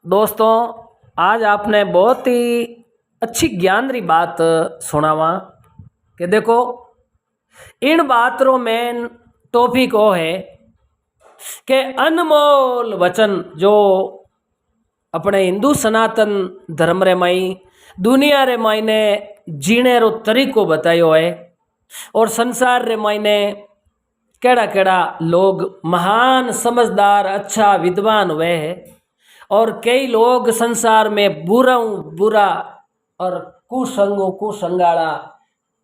दोस्तों, आज आपने बहुत ही अच्छी ज्ञान री बात सुनावा कि देखो इन बात रो मेन टॉपिक वो है कि अनमोल वचन जो अपने हिंदू सनातन धर्म रे माई दुनिया रे मायने जीने रो तरीको बतायो है और संसार रे मायने केड़ा केड़ा लोग महान समझदार अच्छा विद्वान हुए हैं और कई लोग संसार में बुरा और कुसंगों कुसंगाड़ा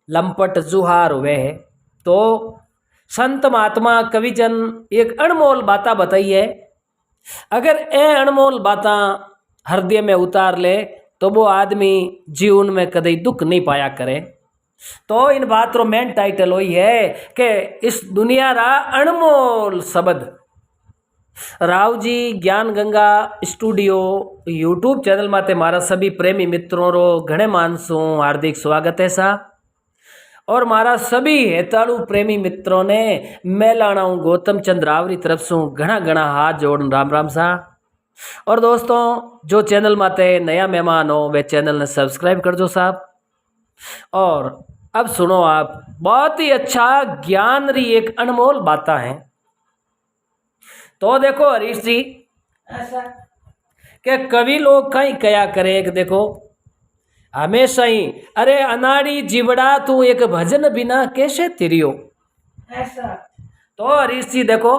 लंपट जुहार हुए हैं। तो संत महात्मा कविजन एक अनमोल बातें बताई है। अगर ये अनमोल बातें हृदय में उतार ले तो वो आदमी जीवन में कभी दुख नहीं पाया करे। तो इन बात रो मेन टाइटल वही है कि इस दुनिया रा अनमोल शब्द राव जी ज्ञान गंगा स्टूडियो यूट्यूब चैनल माते मारा सभी प्रेमी मित्रों रो घणे मानसों हार्दिक स्वागत है सा। और मारा सभी हेताड़ू प्रेमी मित्रों ने मेलाणा गौतम चंद्र रावरी तरफ से घना घना हाथ जोड़ राम राम सा। और दोस्तों, जो चैनल माते नया मेहमान हो वे चैनल ने सब्सक्राइब कर दो साहब। और अब सुनो आप, बहुत ही अच्छा ज्ञान री एक अनमोल बातें हैं। तो देखो हरीश जी, ऐसा कि कवि लोग कहीं कया करे कि देखो हमेशा ही अरे अनाड़ी जीवड़ा तू एक भजन बिना कैसे तिरियो। ऐसा तो हरीश जी देखो,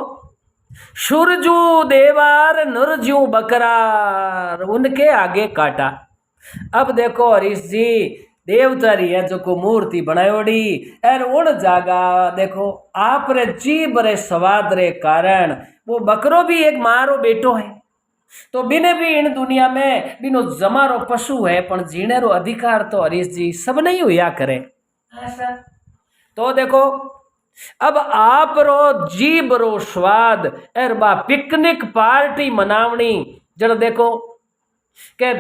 सूरजू देवार नरजू बकरार उनके आगे काटा। अब देखो हरीश जी, देवता री है जो को मूर्ति बनायोड़ी और उन जागा देखो आप रे जीव रे स्वाद रे कारण वो बकरो भी एक मारो बेटो है। तो बिने भी इन दुनिया में बिनो जमारो पशु है पण जीने रो अधिकार तो हरीश जी सब नहीं हुआ करे। ऐसा तो देखो, अब आप रो जीव रो स्वाद एर बा पिकनिक पार्टी मनावनी जड़ देखो के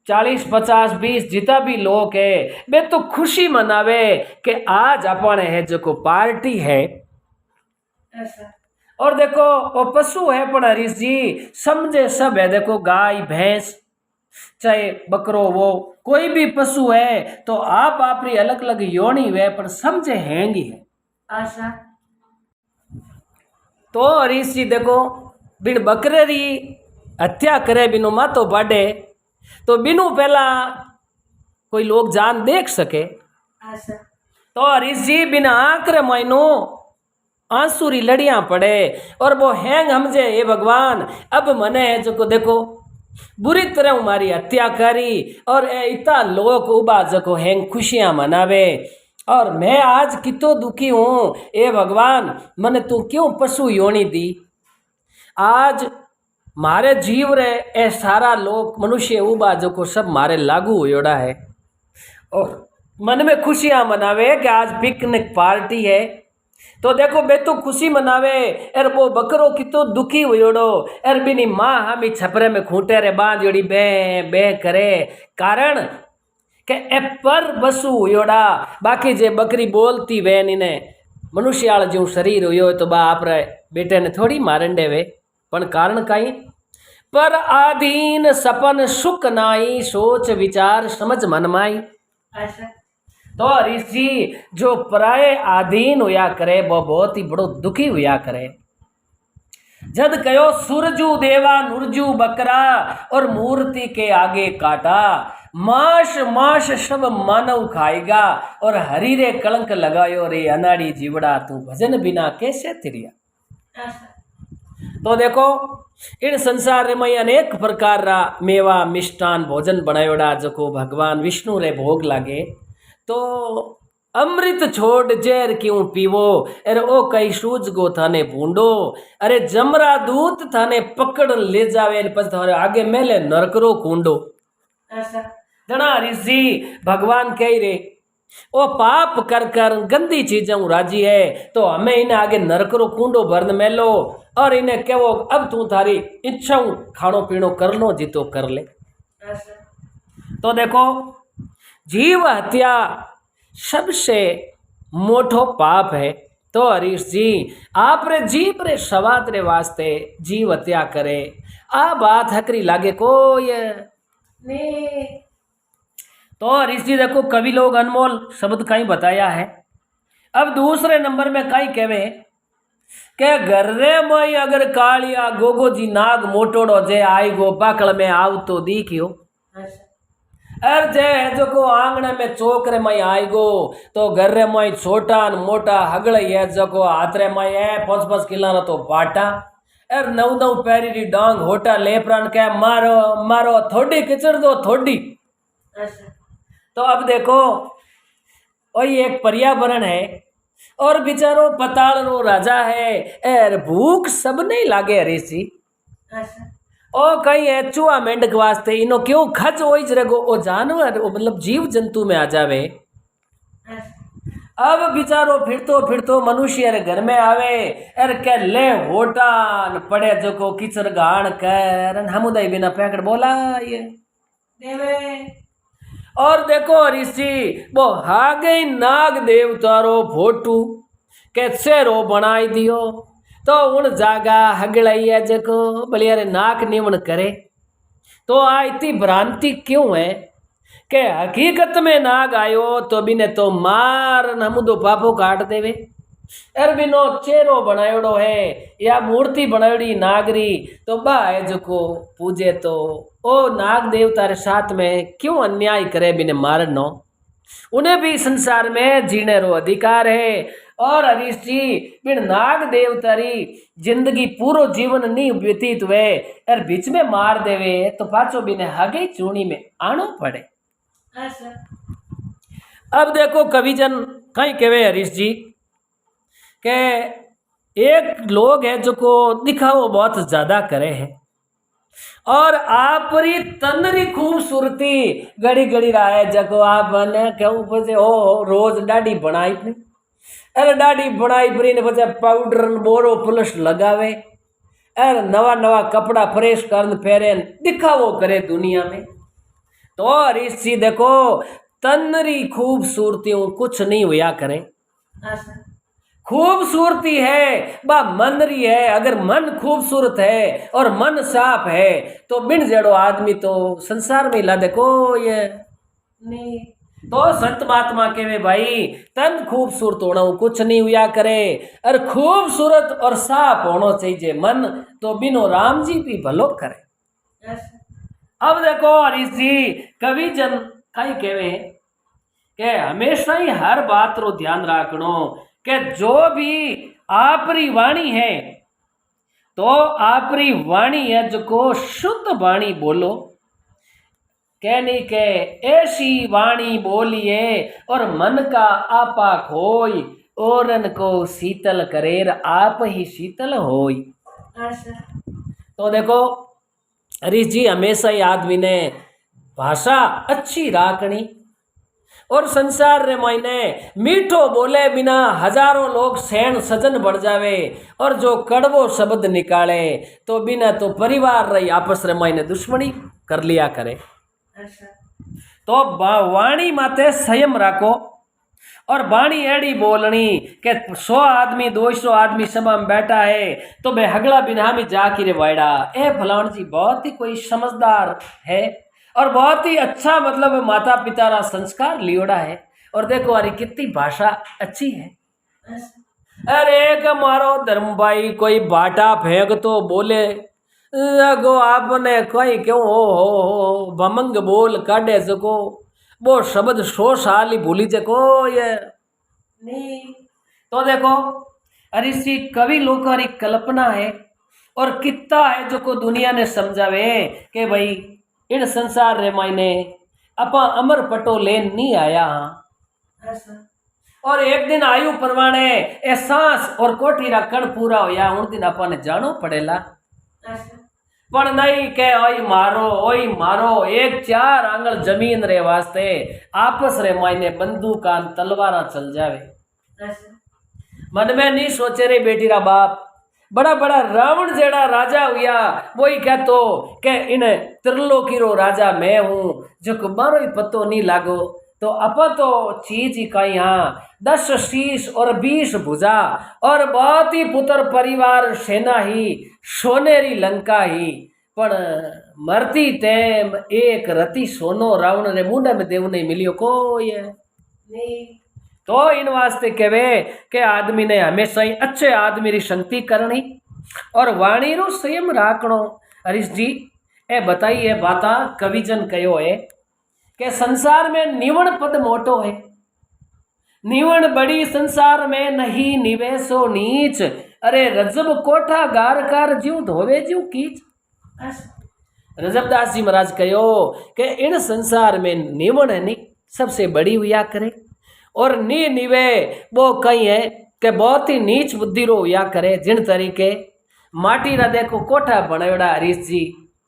40-50-20 जितना भी लोग है वे तो खुशी मनावे कि आज अपने है जो को पार्टी है। ऐसा और देखो वो पशु है पण हरीश जी समझे सब है। देखो गाय भैंस चाहे बकरो वो कोई भी पशु है तो आप आपरी अलग अलग योनी वे पर समझे हैंगी है। ऐसा तो हरीश जी देखो बिन बकरे री हत्या करे बिनु मातो बाडे तो बिनु पहला कोई लोग जान देख सके। ऐसा तो हरीश जी बिना आंकरे मायनो आंसू री लड़ियां पड़े और वो हैंग हमजे हे भगवान अब मने है जो को देखो बुरी तरह हमारी हत्या करी और इतना लोग उबा जको हैंग खुशियां मनावे और मैं आज कितो दुखी हूँ। ए भगवान मने तू क्यों पशु योनी दी। आज मारे जीव रे ए सारा लोग मनुष्य उबा जो को सब मारे लागू होयोड़ा है और मन में खुशियां मनावे कि आज पिकनिक पार्टी है। तो देखो बे तो खुशी मनावे एर वो बकरो कितो दुखी हुयोड़ो एर बिनी माँ हमी छपरे में खूंटे रे बांधोड़ी बे बे करे कारण के ए पर बसु हुयोड़ा। बाकी जे बकरी बोलती वे ने मनुष्याल जो शरीर हुयो तो बा आप बेटे ने थोड़ी मारन देवे पण कारण कई पर आधीन सपन सुख नाई सोच विचार समझ मन माई। ऐसा तो हरीश जी जो पराये आधीन हुआ करे वो बहुत ही बड़ो दुखी हुआ करे। जद कयो सूरजू देवा नुरजू बकरा और मूर्ति के आगे काटा मांस मांस सब मानव खाएगा और हरी रे कलंक लगायो रे अनाड़ी जीवड़ा तू भजन बिना कैसे तिरिया। तो देखो इन संसार में अनेक प्रकार रा मेवा मिष्टान भोजन बनायोड़ा जो को भगवान विष्णु रे भोग लागे। तो अमृत छोड़ जहर क्यों पीवो अरे ओ कई सूझ गो थाने भूंडो अरे जमरा दूत थाने पकड़ ले जावे पछ थारे आगे मेले नरकरो कूंडो। ऐसा जना ऋषि भगवान कह रे ओ पाप कर कर गंदी चीजें राजी है तो हमें इन्हें आगे नरकरो कूंडो भरन मेलो और इन्हें कहो अब तू थारी इच्छा खानो पीनो कर लो जी तो कर ले। तो देखो जीव हत्या सबसे मोटो पाप है। तो हरीश जी आप रे जीव रे सवाद रे वास्ते जीव हत्या करे आ बात हकरी लागे कोई नहीं। तो ऋषि देखो कवि लोग अनमोल शब्द कहीं बताया है। अब दूसरे नंबर में कहीं कहवे के गर्रे मई अगर कालिया गोगो जी नाग मोटोड़ो जे आई गो पाकड़ में आव तो दिखियो। अर जे जो को आंगणे में चोकरे मई आई गो तो गर्रे मई छोटा न मोटा हगड़े है जो को हाथरे मई है 5-5 किलो तो बाटा। अर 9-9 पैरी री डांग होटा लेपरान के मारो मारो थोड़ी किचड़ दो थोड़ी। तो अब देखो वही एक पर्यावरण है और बेचारो पताल रो राजा है। एर भूख सब नहीं लागे हरीश जी। ओ कहीं है चूहा मेंढक वास्ते इनो क्यों खच हो जरेगो ओ जानवर ओ मतलब जीव जंतु में आ जावे। अब बेचारो फिरतो मनुष्य रे घर में आवे एर के ले होटान पड़े जो को किचड़ गाण कर हमुदाई बिना पैकड़ बोला ये देवे। और देखो ऋषि वो हागे नाग देवतारो फोटू के चेहरो बनाई दियो तो उन जागा हगड़ाई है जको बलिया रे नाक निवण करे। तो आ इतनी भ्रांति क्यों है के हकीकत में नाग आयो तो बिने तो मार नमुदो पापो काट देवे। एर बिनो चेहरो बनायोड़ो है या मूर्ति बनायोड़ी नागरी तो बा है जको पूजे तो ओ नाग देवता रे साथ में क्यों अन्याय करे बिने मारनो। उन्हें भी संसार में जीने रो अधिकार है। और हरीश जी बिन नाग देवता री जिंदगी पूरो जीवन नहीं व्यतीत हुए और बीच में मार देवे तो पाचो बिने हगे चूनी में आनो पड़े। अब देखो कविजन कहीं कहे हरीश जी के एक लोग है जो को दिखाओ बहुत ज्यादा करे है और आपरी तंदरी खूबसूरती गड़ी गड़ी रहा है जको आप बने के ऊपर से हो रोज दाढ़ी बनाई अपनी। अरे दाढ़ी बनाई परी ने बच्चा पाउडर बोरो प्लस लगावे अरे नवा नवा कपड़ा फ्रेश कर फेरे दिखावो करे दुनिया में। तो हरीश जी देखो तंदरी खूबसूरतियों कुछ नहीं हुआ करें। खूबसूरती है बा मनरी है। अगर मन खूबसूरत है और मन साफ है तो बिन जेड़ो आदमी तो संसार में ला देखो ये नहीं। तो संत महात्मा के भाई तन खूबसूरत होना कुछ नहीं हुआ करे और खूबसूरत और साफ होना चाहिए मन तो बिनो राम जी भी भलो करे। अब देखो हरीश जी कवि जन कई कहवे के हमेशा ही हर बात रो ध्यान रखनो कि जो भी आपरी वाणी है तो आपरी वाणी है जो को शुद्ध वाणी बोलो कहनी के ऐसी वाणी बोलिए और मन का आपा खोई औरन को शीतल करेर आप ही शीतल होई। तो देखो हरीश जी हमेशा ही आदमी ने भाषा अच्छी राखनी और संसार रे मायने मीठो बोले बिना हजारों लोग सैन सजन बढ़ जावे और जो कड़वो शब्द निकाले तो बिना तो परिवार रही आपस रे मायने दुश्मनी कर लिया करे। तो वाणी माते संयम राखो और वाणी एड़ी बोलनी के 100 आदमी 200 आदमी सभा में बैठा है तो मैं हगला बिना में जाके रे वाड़ा ए फलान जी बहुत ही कोई समझदार है और बहुत ही अच्छा मतलब माता पिता रा संस्कार लियोड़ा है और देखो अरे कितनी भाषा अच्छी है। अरे एक मारो धर्म भाई कोई बाटा फेंक तो बोले अगो आपने कोई क्यों हो भमंग बोल काटे सको वो शब्द 100 साल ही भूली सको ये नहीं। तो देखो अरे सी कवि लोग की कल्पना है और कितना है जो को दुनिया ने समझावे कि भाई इन संसार रे मायने अपा अमर पटो लेन नहीं आया हाँ और एक दिन आयु परवाने ए सांस और कोठी रा कण पूरा होया उन दिन अपा ने जानो पड़ेला पर नहीं के ओई मारो एक 4 आंगल जमीन रे वास्ते आपस रे मायने बंदूकान तलवारा चल जावे। मन में नहीं सोचे रे बेटी रा बाप बड़ा बड़ा रावण जेड़ा राजा हुआ वही कहतो के इन त्रिलोकी रो राजा मैं हूँ जो मारो ही पतो नहीं लागो तो अपा तो चीज ही कहीं हाँ 10 शीश और 20 भुजा और बहुत ही पुत्र परिवार सेना ही सोनेरी लंका ही पण मरती टेम एक रती सोनो रावण रे मुंडे में देव नहीं मिलियो कोई है नहीं। तो इन वास्ते कहे कि आदमी ने हमेशा ही अच्छे आदमी री संगति करनी और वाणी रो संयम राखणो। हरीश जी ए बताइए बाता कविजन कहो है कि संसार में निवण पद मोटो है, निवण बड़ी संसार में नहीं निवेशो नीच, अरे रजब कोठा गारकार जीव धोवे जीव कीच। रजबदास जी महाराज कहो कि इन संसार में निवण है नी सबसे बड़ी हुआ करे और नी निवे वो कहीं है कि बहुत ही नीच बुद्धि रो हुआ करे। जिन तरीके माटी रा देखो कोठा बनायोड़ा हरीश जी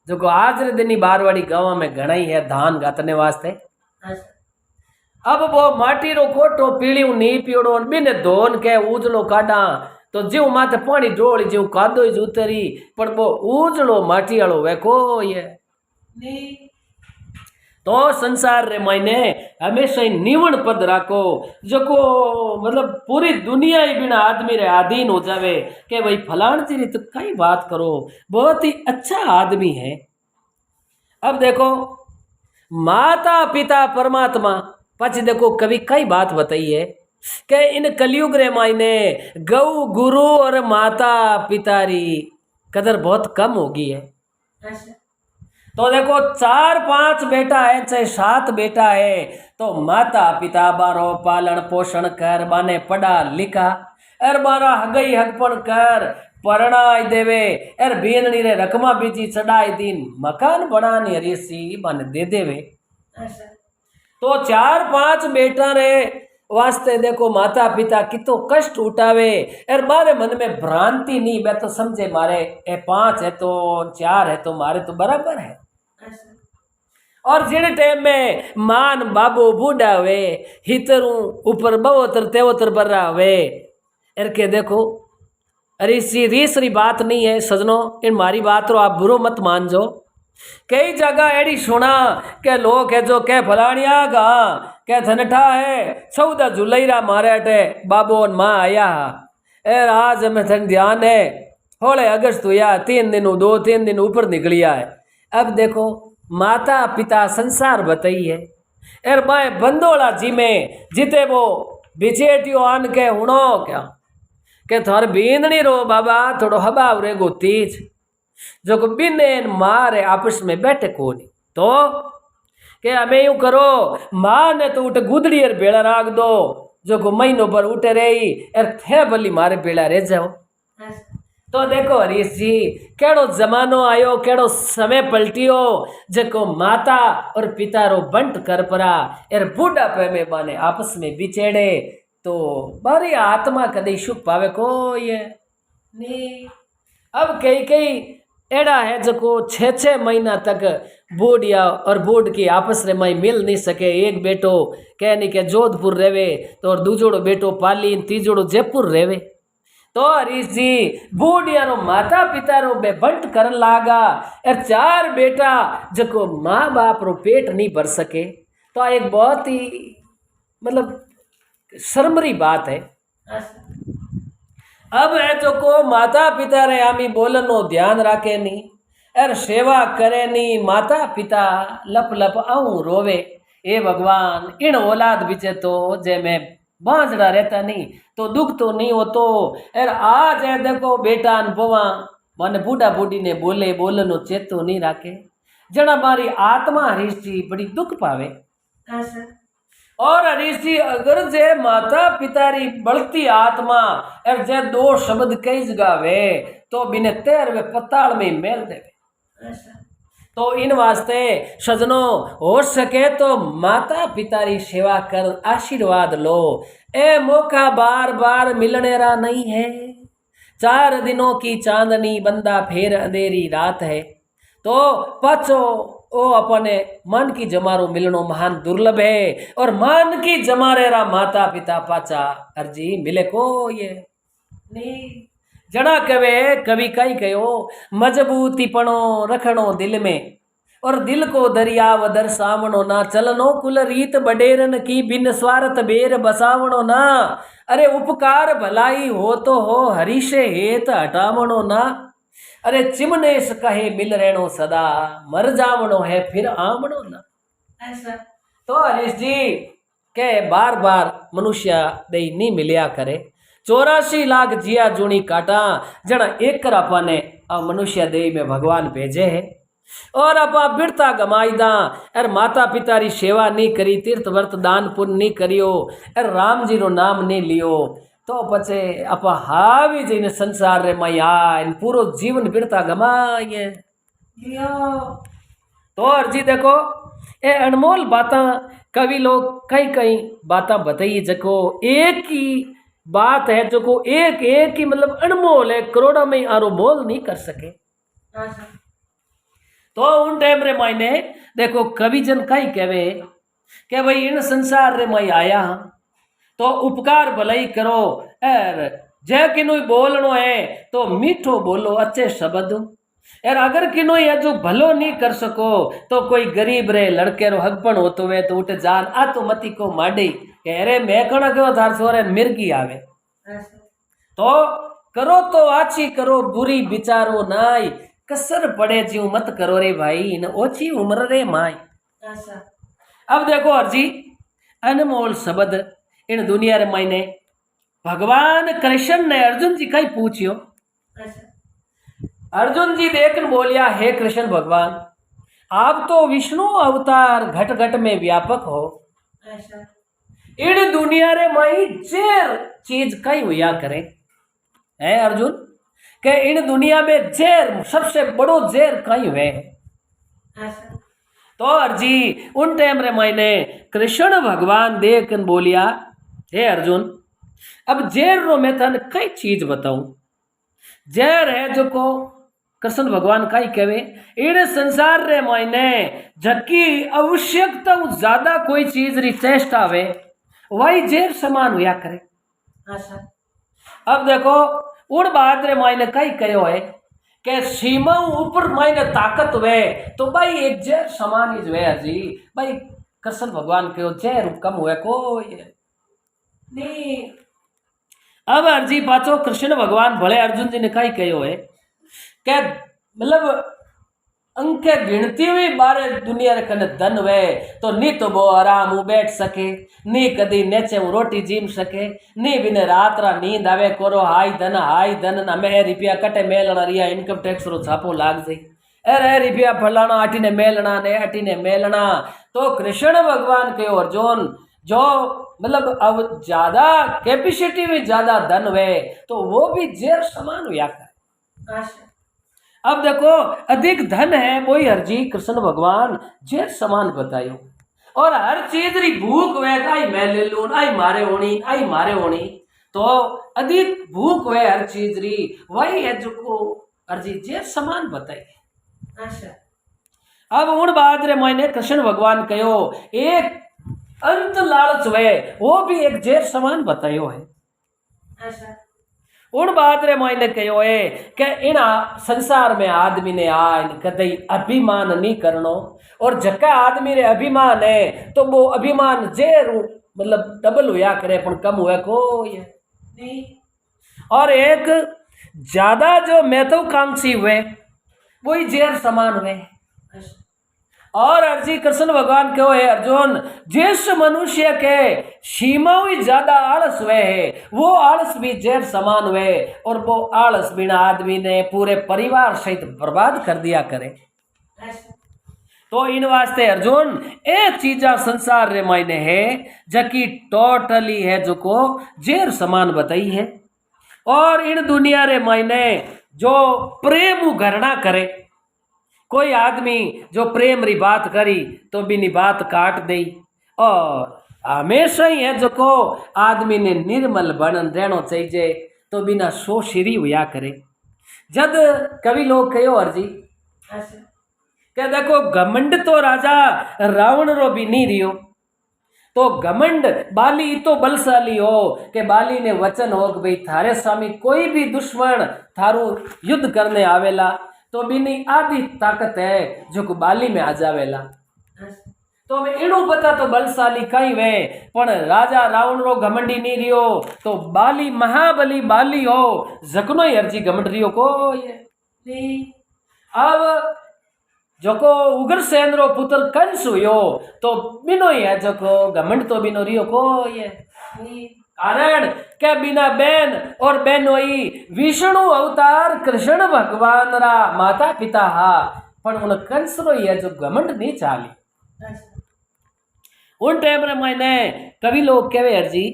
जो को आज रे दिन बारवाड़ी गाँव में घना ही है धान गातने वास्ते। अब वो माटी रो कोठो पीली नी पीड़ो बिन धोन के उजलो काढ़ा तो जीव माथे पानी डोली जीव कादो ज उतरी पर वो उजलो माटी वालो वे कोई है नहीं। तो संसार रे मायने हमेशा ही निवण पद राखो जो को मतलब पूरी दुनिया ही बिना आदमी रे अधीन हो जावे कि भाई फलान जी तो कई बात करो बहुत ही अच्छा आदमी है। अब देखो माता पिता परमात्मा पाची देखो कभी कई बात बताई है कि इन कलयुग रे मायने गौ गुरु और माता पिता री कदर बहुत कम होगी है। तो देखो 4-5 बेटा है चाहे 7 बेटा है तो माता पिता बारो पालन पोषण कर बाने पढ़ा लिखा एर बारा हगई हगपन कर परणाई देवे एर बेननी रे रकमा बीजी चढ़ाई दीन मकान बनानी हरीसी बाने दे देवे। तो 4-5 बेटा रे वास्ते देखो माता पिता कितो कष्ट उठावे एर मारे मन में भ्रांति नहीं मैं तो समझे मारे ए 5 है तो 4 है तो मारे तो बराबर है। और जिन टाइम में मान बाबू बूढ़ा हुए हितरू ऊपर 72-73 बर्रा हुए एर के देखो अरे इसी रीसरी बात नहीं है सजनों इन मारी बात रो आप बुरो मत मान जो। कई जगह एड़ी सुना के लोग है जो के फलानिया गा के धनठा है 14 जुलाई रा मारे अटे बाबू और माँ आया एर आज में थन ध्यान है होले अगस्त हुआ 3 दिन 2-3 दिन ऊपर निकलिया है। अब देखो माता पिता संसार बताई है एर माए बंदोला जी में जिते वो बिचेटियो आन के हुणो क्या के थार बींदनी रो बाबा थोड़ो हबाव रे गो तीज जो को बिने मारे आपस में बैठे को नहीं तो के हमें यूं करो माँ ने तो उठे गुदड़ी और बेड़ा राख दो जो को महीनों पर उठे रही एर थे बली मारे बेड़ा रह जाओ। तो देखो हरीश जी केड़ो जमानो आयो केड़ो समय पलटियो जको माता और पिता रो बंट कर परा एर बूढ़ा पे में बाने आपस में बिछेड़े तो बारी आत्मा कदे सुख पावे को ये नहीं। अब कई कई एड़ा है जको 6-6 महीना तक बूढ़िया और बूढ़ की आपस में मई मिल नहीं सके। एक बेटो कहनी के जोधपुर रेवे तो और दूजोड़ो बेटो पालीन तीजोड़ो जयपुर रेवे। तो हरीश जी बूढ़िया रो माता पिता रो बेबंट करन लागा और 4 बेटा जको माँ बाप रो पेट नहीं भर सके तो एक बहुत ही मतलब शर्मरी बात है। अब है जो को माता पिता रे आमी बोलनो ध्यान राखे नहीं और सेवा करे नहीं माता पिता लप लप आऊं रोवे ए भगवान इन औलाद बिचे तो जे मैं बांझड़ा रहता नहीं तो दुख तो नहीं हो तो एर आज है देखो बेटा अनुभवा मन बूढ़ा बूढ़ी ने बोले बोलनो चेतो नहीं राखे जना मारी आत्मा हरीश जी बड़ी दुख पावे। और हरीश जी अगर जे माता पिता री बढ़ती आत्मा और जे 2 शब्द कई जगावे तो बिने 13वें पताल में मेल देवे। तो इन वास्ते सजनों हो सके तो माता पिता री सेवा कर आशीर्वाद लो। ए मौका बार बार मिलने रा नहीं है 4 दिनों की चांदनी बंदा फेर अंधेरी रात है तो पाछो ओ अपने मन की जमारो मिलनो महान दुर्लभ है और मन की जमारे रा माता पिता पाचा अर्जी मिले को ये नहीं। जड़ा कवे कभी कई कहो मजबूती पणो रखणो दिल में और दिल को दरियाव दर्शावणो ना चलनो कुल रीत बडेरन की बिन स्वार्थ बेर बसावणो ना अरे उपकार भलाई हो तो हो हरीशे हेत हटावणो ना अरे चिमनेश कहे मिल रहनो सदा, मर जावणो है फिर आमणो ना। ऐसा तो हरीश जी के बार बार मनुष्य दे नहीं मिलिया करे। 84 लाख जिया जूनी काटा जना एक कर अपने मनुष्य देह में भगवान भेजे है। और अपा बिरता गमाईदा और माता पिता री सेवा नहीं करी, तीर्थ व्रत दान पुण्य नहीं करियो और राम जी रो नाम नहीं लियो, तो पछे अपा हावी जईने संसार रे माया पूरो जीवन बिरता गमाए। तो अर्जी देखो ये अनमोल बातें कवि लोग कई कई बातें बताई, जको एक ही बात है जो को एक एक ही मतलब अनमोल है, करोड़ों में आरो मोल नहीं कर सके। तो उन टाइम रे मायने देखो कवि जन कई कहवे कि भाई इन संसार रे माई आया तो उपकार भलाई करो, और जय किनु बोलनो है तो मीठो बोलो अच्छे शब्द, और अगर किनो या जो भलो नहीं कर सको तो कोई गरीब रे लड़के रो हकपन होतो वे तो उठ जान आ तो मती को माडी के अरे मैं कण क्यों थार सोरे मिर्गी आवे। तो करो तो आची करो बुरी विचारो नाई, कसर पड़े जीव मत करो रे भाई इन ओछी उम्र रे माई। अब देखो अर्जी अनमोल शब्द इन दुनिया रे मायने भगवान कृष्ण ने अर्जुन जी कई पूछियो। अर्जुन जी देखकर बोलिया हे कृष्ण भगवान आप तो विष्णु अवतार घट घट में व्यापक हो, इन दुनिया रे माई जेर चीज कई हुआ करे है अर्जुन के इन दुनिया में जेर सबसे बड़ो जेर कई हुए। तो अर्जी उन टाइम रे मायने कृष्ण भगवान देख बोलिया हे अर्जुन अब जेर रो मैं तन कई चीज बताऊं। जेर है जो को कृष्ण भगवान कई कहवे इन संसार रे मायने जबकि आवश्यकता ज्यादा कोई चीज री चेष्टा आवे वही जेर समान हुआ करे। अब देखो उन बात रे मायने कई कहो है कि सीमा ऊपर मायने ताकत वे तो भाई एक जेर समान ही वे जी भाई कृष्ण भगवान कहो जेर कम हुए कोई नहीं। अब अर्जी पाचो कृष्ण भगवान भले अर्जुन जी ने कई कहो है कि मतलब अंके गिनती हुई बारे दुनिया रे कने धन वे तो नी तो वो आराम बैठ सके, नी कदी नेचे रोटी जीम सके, नी बिने रात रा नींद आवे करो हाई धन ना मैं रुपया कटे मेलना रिया इनकम टैक्स रो छापो लाग जाए अरे रुपया फलाना अटी ने मेलना ने अटी ने मेलना। तो कृष्ण भगवान के अर्जुन जो मतलब अब ज्यादा कैपेसिटी में ज्यादा धन वे तो वो भी जेर समान हुआ कर। अब देखो अधिक धन है वही अर्जी कृष्ण भगवान जेर समान बतायो, और हर चीज री भूख वे आई मैं ले लू आई मारे होनी तो अधिक भूख वे हर चीज री वही है जो को अर्जी जेर समान बताई। अब उन बात रे मैंने कृष्ण भगवान कहो एक अंत लालच वे वो भी एक जेर समान बतायो है। उन बात रे मायने कहो है कि इन संसार में आदमी ने आन कदई अभिमान नहीं करनो, और जका आदमी रे अभिमान है तो वो अभिमान जेर मतलब डबल हुआ करे पर कम हुआ कोई नहीं। और एक ज्यादा जो महत्वाकांक्षी हुए वही जेर समान हुए। और अर्जी कृष्ण भगवान कहो है अर्जुन जिस मनुष्य के सीमा हुई ज्यादा आलस हुए है वो आलस भी जेर समान हुए, और वो आलस बिना आदमी ने पूरे परिवार सहित बर्बाद कर दिया करे। तो इन वास्ते अर्जुन एक चीजा संसार रे मायने है जबकि टोटली है जो को जेर समान बताई है। और इन दुनिया रे मायने जो प्रेम घरना करे कोई आदमी जो प्रेम री बात करी तो बिनी बात काट दे, और हमेशा ही है जो को आदमी ने निर्मल बन रहना चाहिए तो बिना सो श्री हुआ करे। जद कवि लोग कहो अर्जी क्या देखो घमंड तो राजा रावण रो भी नहीं रियो, तो घमंड बाली तो बलशाली हो कि बाली ने वचन हो कि भाई थारे सामी कोई भी दुश्मन थारू युद्ध करने आवेला तो बिनी आधी ताकत है जो को बाली में आ जावेला। तो हमें इणु पता तो बलशाली कई वे पण राजा रावण रो घमंडी नहीं रियो तो बाली महाबली बाली हो जकनो ही अर्जी घमंड रियो को ये अब जोको उग्रसेन रो पुत्र कंस हुयो तो बिनो ही है जोको घमंड तो बिनो रियो को ये कारण के बिना बेन और बेनोई विष्णु अवतार कृष्ण भगवान रा माता पिता हा पण उन कंस रो ये जो घमंड नहीं चाली उन टाइम रे मैंने कवि लोग कहवे अर्जी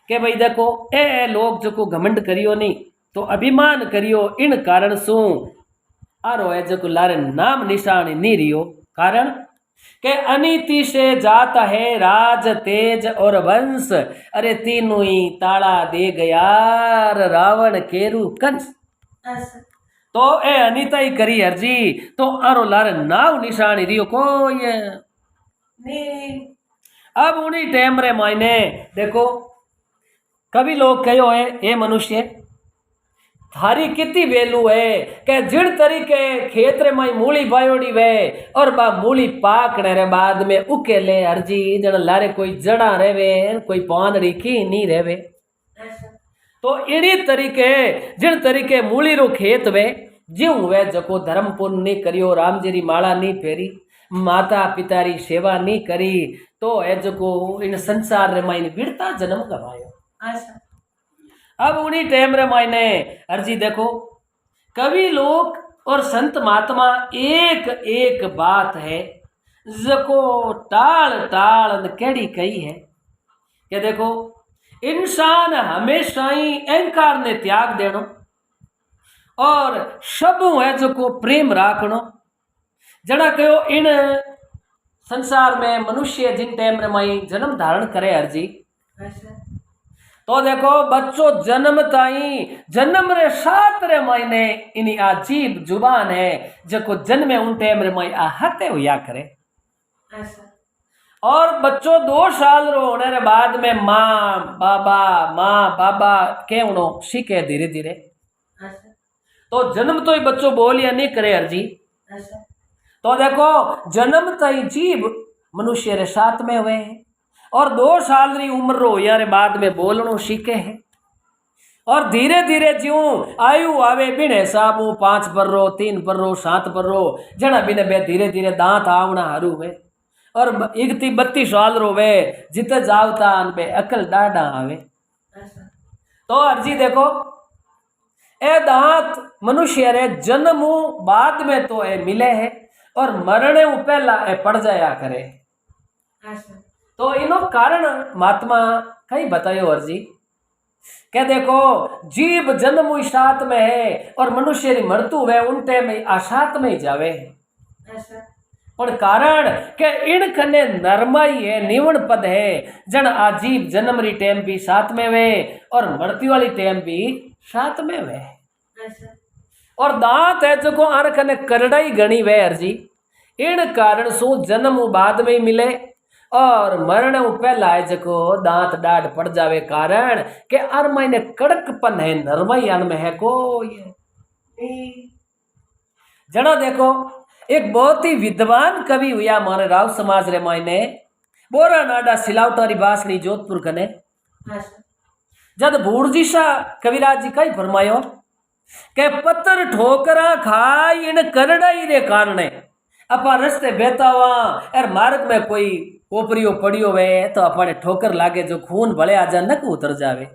के भाई देखो ए लोग जो को घमंड करियो नहीं तो अभिमान करियो इन कारण सु आरो है जो लारे नाम निशान नहीं रियो कारण के अनीति से जाता है राज तेज और वंश अरे तीनों ही ताड़ा दे गया रावण केरू कंस तो ए अनीता ही करी हरजी तो आरो लारे नाम निशान रियो को ये नहीं। अब उन्हीं टाइम रे मायने देखो कभी लोग कहो है ये मनुष्य थारी कितनी वेलू है के जिन तरीके खेत रे माई मूली बायोड़ी वे और बा मूली पाकने रे बाद में उकेले हरजी जन लारे कोई जड़ा रेवे कोई पानड़ी की नहीं रेवे तो इन्हीं तरीके जिन तरीके मूली रो खेत वे जीव वे जको धर्म पुण्य नहीं करियो राम जी री माला नहीं फेरी माता पिता री सेवा नहीं करी तो ए जको इन संसार रे माई वीरता जन्म गवायो। अब उन्हीं टाइम रे मायने अर्जी देखो कवि लोग और संत महात्मा एक एक बात है जको टाल टाल केड़ी कही है कि देखो इंसान हमेशा ही अहंकार ने त्याग देनो और सब है जो प्रेम राखनो जना कहो इन संसार में मनुष्य जिन टाइम रे माई जन्म धारण करे अर्जी तो देखो बच्चों जन्म ताई जन्म रे 7 रे महीने इनी अजीब जुबान है जको जन्मे उन टाइम रे माई आहते हुआ करे और बच्चों 2 साल रो होने रे बाद में माँ बाबा केवनो सीखे धीरे धीरे तो जन्म तो ही बच्चों बोलिया नहीं करे हर जी तो देखो जन्म ताई जीव मनुष्य रे 7 में हुए हैं और 2 साल री उम्र रो यार बाद में बोलनो सीखे है और धीरे धीरे ज्यों आयु आवे बिन हिसाबू 5 बर्रो 3 बर्रो 7 बर्रो जना बिने बे धीरे धीरे दांत आवना हारू वे और 31 साल रो वे जिते जावता बे अकल डाडा आवे तो अर्जी देखो ए दांत मनुष्य रे जन्म बाद में तो ए मिले है और मरने पहला ए पड़ जाया करे तो इनो कारण महात्मा कई बतायो अर्जी क्या देखो जीव जन्म 7 में है और मनुष्य री मृत्यु है उन टाइम आसात में ही जावे पर कारण के इन कने नरमाई है निवण पद है जन आजीव जन्म री टाइम भी 7 में वे और मृत्यु वाली टाइम भी 7 में वे और दांत है जो आर कने करड़ाई गणी वे अर्जी इन कारण सु जन्म बाद में ही मिले और मरण पहला है जको दांत डाढ़ पड़ जावे कारण के अर मायने कड़कपन है नरमाई अन में है को ये जना देखो एक बहुत ही विद्वान कवि हुआ हमारे राव समाज रे मायने बोरा नाडा सिलावटारी बासनी जोधपुर कने जद भूरजी शाह कविराज जी कई फरमायो के पत्थर ठोकरा खाई इन करड़ाई रे कारणे अपा रस्ते बेता हुआ यार मार्ग में कोई ओपरियो पड़ियो वे तो अपने ठोकर लागे जो खून भले आ जा नक उतर जावे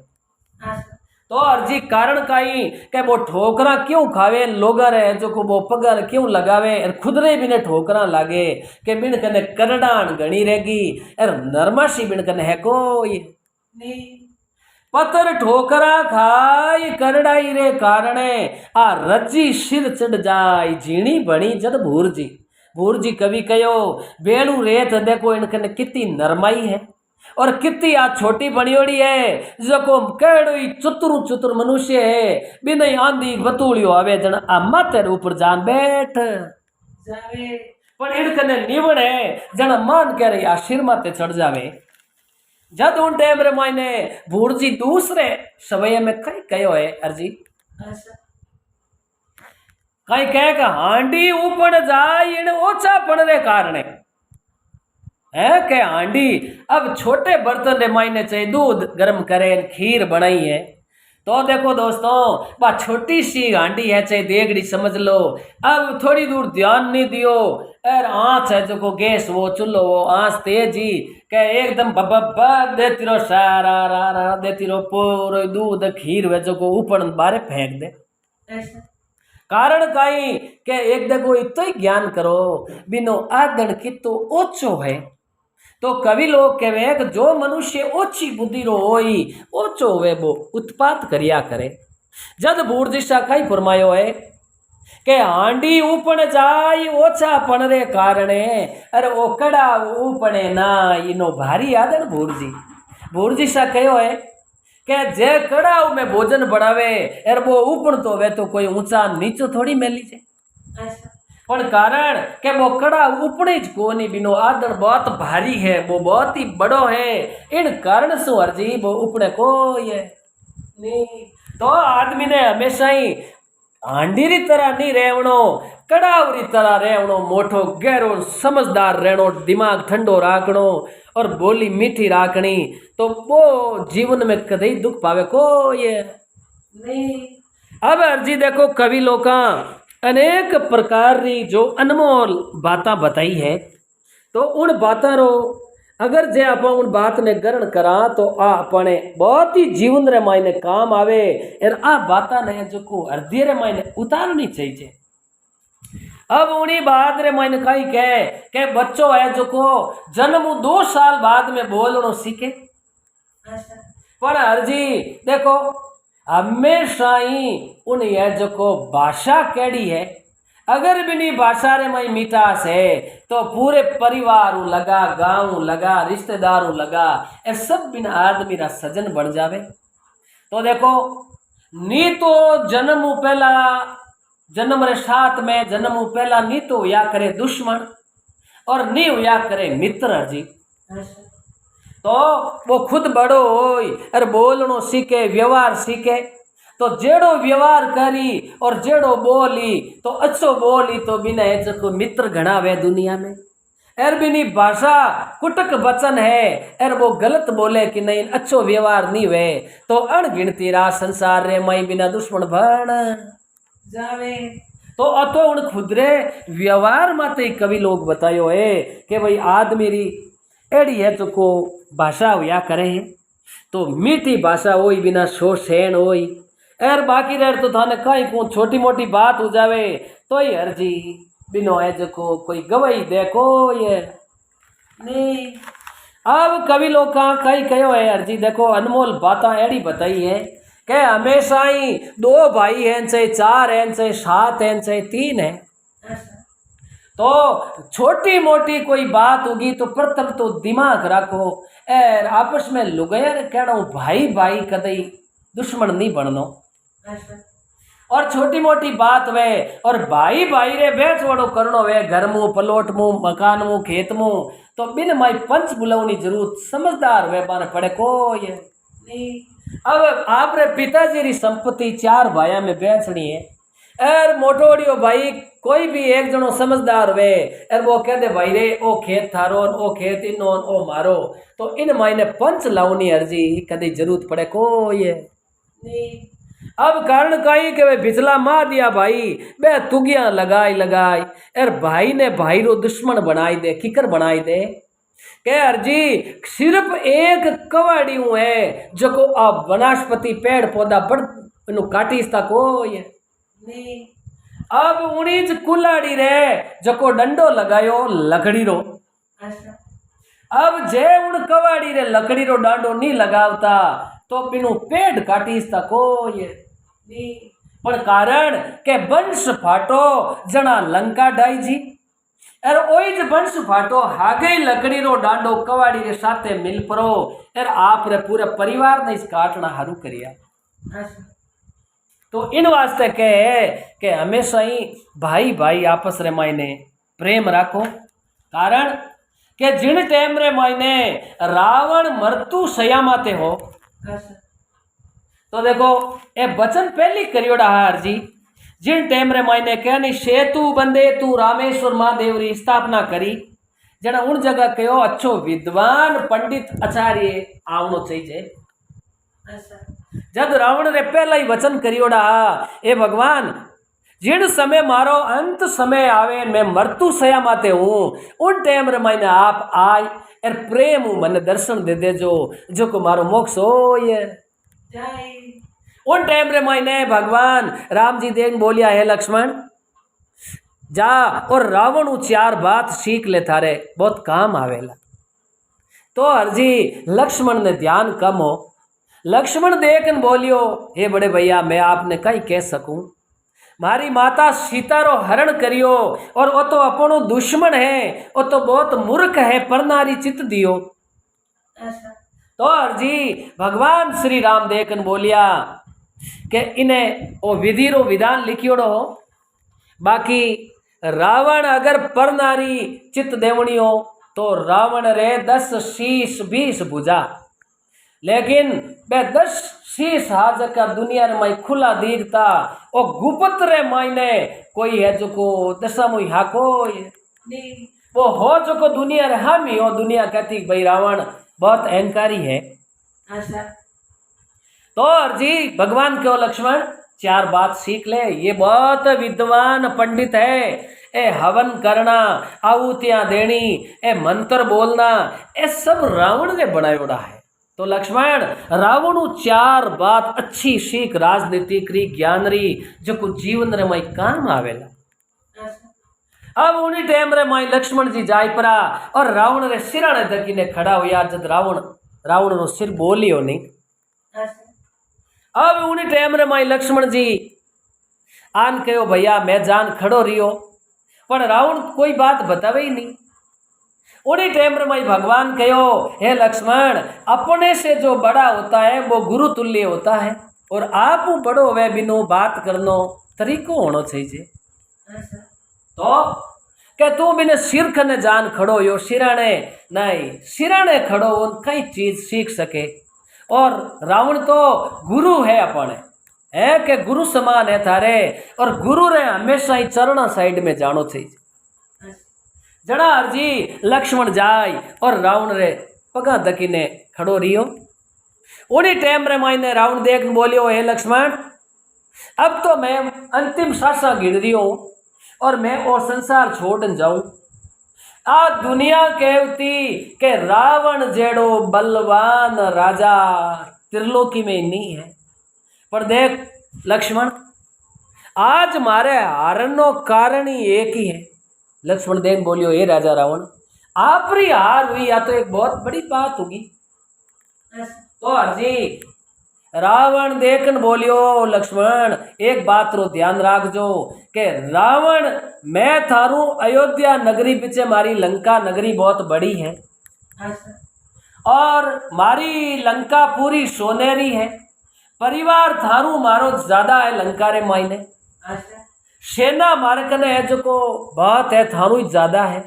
तो अर्जी कारण काई के वो ठोकरा क्यों खावे लोगर है जो को वो पगर क्यों लगावे और खुदरे बिने ठोकरा लागे के बिन कने करडान गणी रहेगी और नरमाशी बिन कने है कोई नहीं पत्थर ठोकरा खाई करड़ाई रे कारणे आ रजी सिर चढ़ जाय झीणी बणी जद भूरजी कवि कहो बेड़ू रेत देखो इनकने कितनी नरमाई है और कितनी आ छोटी बनियोड़ी है जो केड़ी चतुर मनुष्य है बिना आंधी बतूलियो आवे जन आ माथे ऊपर जान बैठ जावे पर इनकने निवण है जन मान कह रही आ सिर माथे चढ़ जावे जद उन टाइम रे मायने भूरजी दूसरे समय में कई कहो है अर्जी कई कह के हांडी ऊपर जाए इन ओछापण रे कारणे है के हांडी अब छोटे बर्तन रे मायने चाहिए दूध गर्म करे खीर बनाई है तो देखो दोस्तों, वह छोटी सी हांडी है चाहे देगड़ी समझ लो, अब थोड़ी दूर ध्यान नहीं दियो और आँच है जो को गैस वो चूल्हो वो आँच तेज ही के एकदम बब देती रहो, सारा रा रा देती रहो, पूरो दूध खीर वे जो को ऊपर बारे फेंक दे। कारण कई के एक देखो इतो ही ज्ञान करो बिनो आदन की तो ओछो है। तो कवि लोग कहे कि जो मनुष्य ओछी बुद्धि रो होई ओछो वे वो उत्पात करिया करे। जद बूढ़ दिशा कई फरमायो है के हांडी ऊपण जाय ओछा पण रे कारणे, अरे ओकड़ा ऊपणे ना इनो भारी आदन बूढ़ जी सा कहो है के जे कड़ाव में भोजन बढ़ावे अरे वो ऊपण तो वे तो कोई ऊंचा नीचो थोड़ी मेली है, पर कारण के वो कड़ा उपने को नहीं बिनो आदर बहुत भारी है, वो बहुत ही बड़ो है, इन कारण से अर्जी वो उपने को ये नहीं। तो आदमी ने हमेशा ही हांडी री तरह नहीं रहनो, कड़ावरी तरह रहनो, मोटो गहरो समझदार रहनो, दिमाग ठंडो राखनो और बोली मीठी राखनी, तो वो जीवन में कदे दुख पावे को ये नहीं। अब अर्जी देखो कवि लोग अनेक प्रकार की जो अनमोल बातें बताई है, तो उन बातों रो अगर जे आप उन बात ने ग्रहण करा तो आ अपने बहुत ही जीवन रे मायने काम आवे और आ बाता ने जो को हृदय रे मायने उतारनी चाहिए। अब उन्हीं बात रे मायने कई कहे के बच्चों है जो को जन्म 2 साल बाद में बोलनो सीखे, पर अर्जी देखो हमेशा ही उन ये जो को भाषा केड़ी है, अगर भी नहीं भाषा रे मई मिठास है तो पूरे परिवार लगा, गांव लगा, रिश्तेदार लगा, ये सब बिना आदमी रा सजन बन जावे। तो देखो नी तो जन्म पहला जन्म रे साथ में जन्म पहला नी तो या करे दुश्मन और नी या करे मित्र जी, तो वो खुद बड़ो होई और बोलनो सीखे, व्यवहार सीखे, तो जेड़ो व्यवहार करी और जेड़ो बोली तो अच्छो बोली तो बिना को मित्र घना वे दुनिया में। एर बिनी भाषा कुटक वचन है एर वो गलत बोले कि नहीं अच्छो व्यवहार नहीं वे तो अणगिनती रा संसार रे मई बिना दुश्मन बन जावे। तो अतो उन खुदरे व्यवहार माते कवि लोग बतायो है कि भाई आदमी री एड़ी है तो को भाषा हुआ करे है, तो मीठी भाषा होई बिना शोर सहन होई एर बाकी रह तो थाने कहीं को छोटी मोटी बात हो जावे तो ही अर्जी बिनो है जो को कोई गवाही देखो ये नहीं। अब कवि लोग का कई कहो है अर्जी देखो अनमोल बातें एड़ी बताई है कि हमेशा ही 2 भाई हैं चाहे 4 हैं चाहे 7 हैं चाहे 3 है, तो छोटी मोटी कोई बात होगी तो प्रथम तो दिमाग रखो एर आपस में लुगाया कहना भाई भाई कदई दुश्मन नहीं बननो, और छोटी मोटी बात वे और भाई भाई रे बेच वड़ो करनो वे घर मुँह पलोट मुँह मकान मुँह खेत मुँह, तो बिन माई पंच बुलावनी जरूरत समझदार वे बार पड़े को ये नहीं। अब आप रे पिताजी री संपत्ति 4 भाइयों में बेचनी है एर मोटोड़ियो भाई कोई भी एक जनो समझदार वे एर वो कह दे भाई रे ओ खेत थारो ओ खेत इनो ओ मारो, तो इन मायने पंच लावनी अर्जी कदी जरूरत पड़े को ये नहीं। अब कारण कहीं के वे बिचला मार दिया भाई बे तुगिया लगाई लगाई एर भाई ने भाई रो दुश्मन बनाई दे, किकर बनाई दे के अर्जी सिर्फ एक कवाड़ी है जो को अब वनस्पति पेड़ पौधा बड़ काटी को ये नहीं। अब उन्हीं कुलाड़ी रे जो को डंडो लगायो लकड़ी रो, अब जे उन कवाड़ी रे लकड़ी रो डांडो नहीं लगावता तो बिनु पेड़ काटी को ये नहीं। पर कारण के वंश फाटो जना लंका ढाई जी एर ओई ज वंश फाटो हागे लकड़ी रो डांडो कवाड़ी रे साथे मिल परो एर आप रे पूरे परिवार ने इस काटना हारू करिया। तो इन वास्ते कहे कि हमेशा ही भाई भाई आपस रे मायने प्रेम राखो, कारण के जिन टाइम रे मायने रावण मरतु सयामाते हो, तो देखो ए वचन पहली करियोड़ा हार जी जिन टाइम रे मायने कहनी सेतु बंदे तू रामेश्वर महादेव री स्थापना करी जना उन जगह कहो अच्छो विद्वान पंडित आचार्य आवनो चाहिए, जब रावण ने पहला ही वचन करियोड़ा ए भगवान जिन समय मारो अंत समय आवे मैं मरतू सया माते हूँ उन टाइम रे मैंने आप आय और प्रेम मन दर्शन दे दे जो को मारो मोक्ष हो ये उन टाइम रे मैंने भगवान राम जी देख बोलिया है लक्ष्मण जा और रावण चार बात सीख ले थारे बहुत काम आवेला। तो हरजी लक्ष्मण ने ध्यान कम हो लक्ष्मण देखन बोलियो हे बड़े भैया मैं आपने कहीं कह सकूं मारी माता सीता रो हरण करियो और वो तो अपनो दुश्मन है वो तो बहुत मूर्ख है पर नारी चित दियो। तो हरजी भगवान श्री राम देखन बोलिया कि इन्हें वो विधि रो विधान लिखियोड़ो हो बाकी रावण अगर पर नारी चित देवणी हो तो रावण रे 10 शीश 20 भुजा लेकिन बे 10 शीश हाज का दुनिया रे माई खुला दीखता और गुप्त रे मायने कोई है जो को दशा मुई हाको वो हो जो को दुनिया रे हम ही हो दुनिया कहती भाई रावण बहुत अहंकारी है। तो अर्जी भगवान क्यों लक्ष्मण चार बात सीख ले ये बहुत विद्वान पंडित है ए हवन करना आहुतियां देनी ए मंत्र बोलना ए सब रावण ने बनायोड़ा है। तो लक्ष्मण रावण चार बात अच्छी सीख राजनीतिक री ज्ञान री जो कुछ जीवन रे माई काम आवेला। अब उन्हीं टाइम रे माई लक्ष्मण जी जाय परा और रावण रे सिराने धकीने खड़ा हुआ जब रावण रो सिर बोलियो नहीं। अब उन्हीं टाइम रे माई लक्ष्मण जी आन कहो भैया मैं जान खड़ो रियो पर रावण कोई बात बतावे ही नहीं। उन्हीं टाइम रे माई भगवान कहो हे लक्ष्मण अपने से जो बड़ा होता है वो गुरु तुल्य होता है और आप बड़ो वे बिनो बात करनो तरीको होना चाहिए। तो क्या तू बिने सिर खने जान खड़ो यो सिराने नहीं सिराने खड़ो कई चीज सीख सके और रावण तो गुरु है अपने है कि गुरु समान है थारे और गुरु रे हमेशा ही चरणा साइड में जानो चाहिए। जड़ा अर्जी लक्ष्मण जाय और रावण रे पगा दकीने खड़ो रियो उन्हीं टाइम रे मायने रावण देख बोलियो हे लक्ष्मण अब तो मैं अंतिम सांसा गिन रियो और मैं वो संसार छोड़ जाऊं आ दुनिया कहती के रावण जेड़ो बलवान राजा त्रिलोकी में नहीं है पर देख लक्ष्मण आज मारे हारनो कारण ही एक ही है। लक्ष्मण देख बोलियो हे राजा रावण आपरी हार हुई या तो एक बहुत बड़ी बात होगी। तो हरजी रावण देखन बोलियो लक्ष्मण एक बात रो ध्यान राखजो के रावण मैं थारू अयोध्या नगरी पीछे मारी लंका नगरी बहुत बड़ी है और मारी लंका पूरी सोनेरी है परिवार थारू मारो ज्यादा है लंका रे मायने सेना मारे कने है जो को बहुत है थारू ज्यादा है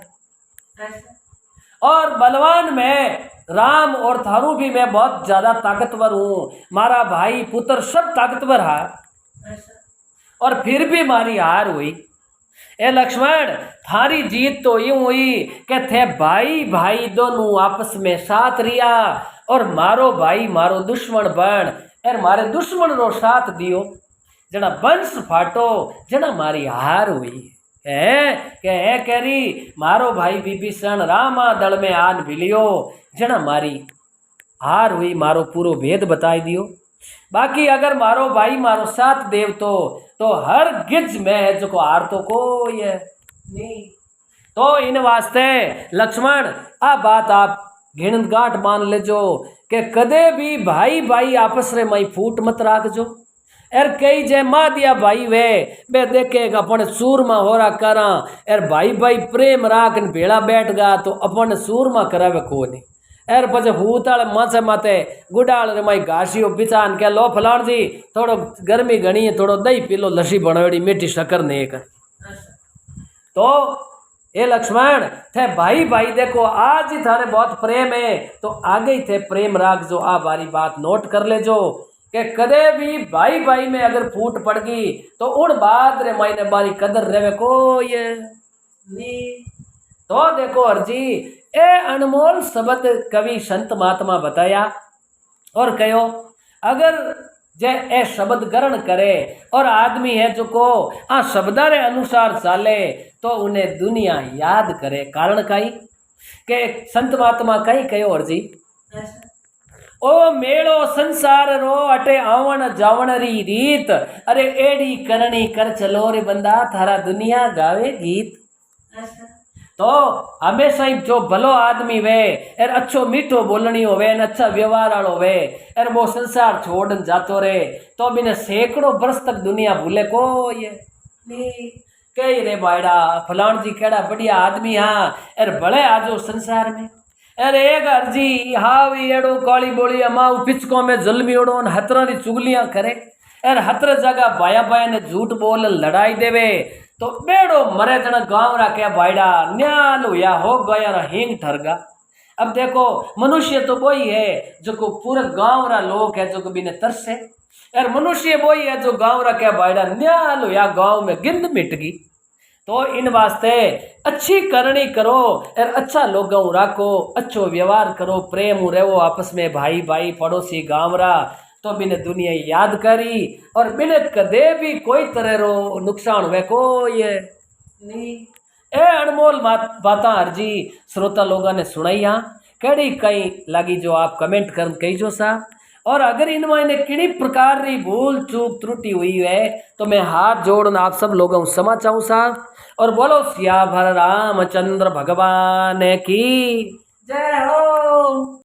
और बलवान में राम और थारू भी मैं बहुत ज्यादा ताकतवर हूँ मारा भाई पुत्र सब ताकतवर है और फिर भी मारी हार हुई। ए लक्ष्मण थारी जीत तो यूं हुई कि थे भाई भाई दोनों आपस में साथ रिया और मारो भाई मारो दुश्मन बन और मारे दुश्मन रो साथ दियो जना वंश फाटो जना मारी हार हुई है करी मारो भाई विभीषण रामा दल में आन भिलियो जना मारी हार हुई मारो पूरो भेद बताई दियो। बाकी अगर मारो भाई मारो साथ देव तो हर गिज में है जो को हार तो कोई है नहीं। तो इन वास्ते लक्ष्मण आ बात आप घिन गांठ मान लेजो कि कदे भी भाई भाई आपस रे मई फूट मत राखजो एर कई जय माँ दिया भाई वे बे देखे अपन सूरमा हो रहा करा एर भाई भाई प्रेम राख भेड़ा बैठ गा तो अपन सूरमा करावे को नहीं एर पछे हूताल माथे माथे गुडाल रे माई घासियो बिछान के लो फलाण जी थोड़ो गर्मी घणी है थोड़ो दही पी लो लस्सी बनावड़ी मीठी शक्कर ने एक। तो ये लक्ष्मण थे भाई भाई देखो आज ही थारे बहुत प्रेम है तो आगे ही थे प्रेम राख जो आ बारी बात नोट कर ले जो कि कदे भी भाई भाई में अगर फूट पड़ गई तो उन बाद रे मायने बारी कदर रेवे कोई नहीं। तो देखो अर्जी ए अनमोल शब्द कवि संत महात्मा बताया और कहो अगर जे ए शब्द ग्रहण करे और आदमी है जो को आ शब्दा रे अनुसार चाले तो उन्हें दुनिया याद करे। कारण कई के संत महात्मा कई कहो अर्जी ओ मेड़ो संसार रो अटे आवण जावण री रीत, अरे एड़ी करनी कर चलो रे बंदा थारा दुनिया गावे गीत। तो हमेशा ही जो भलो आदमी वे एर अच्छो मीठो बोलनी होवे न अच्छा व्यवहार वालो वे एर वो संसार छोड़ जातो रे तो बिने सैकड़ों वर्ष तक दुनिया भूले को ये नहीं कही रे बायड़ा फलान जी केड़ा बढ़िया आदमी हाँ एर भले आजो संसार में अरे एक अर्जी हाव एड़ो काली बोली अमाऊ पिचको में जलमी ओड़ो हतरा री चुगलियां करे एर हतर जगह भाया भाया ने झूठ बोल लड़ाई देवे तो बेड़ो मरे जन गांव रा क्या भाईड़ा न्यालो या हो गया रा हिंग ठरगा। अब देखो मनुष्य तो वही है जो को पूरे गांव रा लोग है जो को बिने तरसे यार मनुष्य वही है जो गांव रा क्या भाईड़ा न्यालो या गांव में गिंद मिट गई। तो इन वास्ते अच्छी करनी करो और अच्छा लोगों राखो अच्छो व्यवहार करो प्रेम रहो आपस में भाई भाई पड़ोसी गांवरा तो बिने दुनिया याद करी और बिने कदे भी कोई तरह रो नुकसान हुए को ये नहीं। ए अनमोल बातें अर्जी श्रोता लोगों ने सुनाई हाँ कड़ी कई लगी जो आप कमेंट कर कही जो सा और अगर इनमें किसी प्रकार की भूल चूक त्रुटि हुई है तो मैं हाथ जोड़ना आप सब लोगों को क्षमा चाहूँ साहब और बोलो सियावर रामचंद्र भगवान की जय हो।